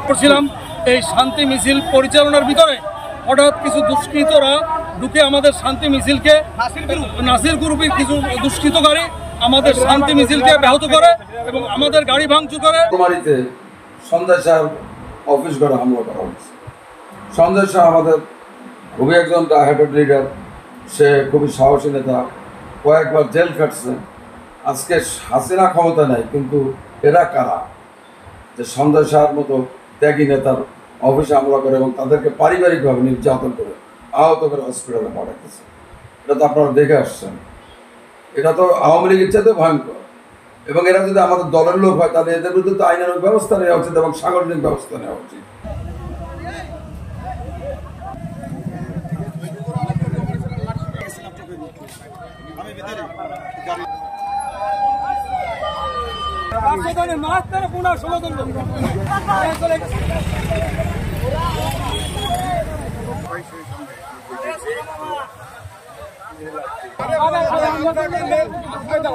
করছিলাম এই শান্তি মিছিল পরিচালনার ভিতরে হঠাৎ কিছু দুষ্কৃতরা ঢুকে আমাদের শান্তি মিছিলকে, নাসির গ্রুপের কিছু দুষ্কৃতকারী আমাদের শান্তি মিছিলকে ব্যাহত করে এবং আমাদের গাড়ি ভাঙচুর করে। সঞ্জয় শাহ অফিস ঘরে হামলা করা হয়েছে। সঞ্জয় শাহ আমাদের খুবই একজন হেড লিডার, সে খুবই সাহসী নেতা, কয়েকবার জেল কাটছে। আজকে হাসিনা ক্ষমতা নেই, কিন্তু এরা কারা যে সঞ্জয় শাহর মতো ত্যাগী নেতার অফিসে হামলা করে এবং তাদেরকে পারিবারিকভাবে নির্যাতন করে আহত করে হসপিটালে পাঠাতেছে? এটা তো আপনারা দেখে আসছেন। এটা তো আওয়ামী লীগের চাইতে ভয়ঙ্কর। এবং এরা যদি আমাদের দলের লোক হয় তাহলে এদের বিরুদ্ধে তো আইনানুগ ব্যবস্থা নেওয়া উচিত এবং সাংগঠনিক ব্যবস্থা নেওয়া উচিত। Ada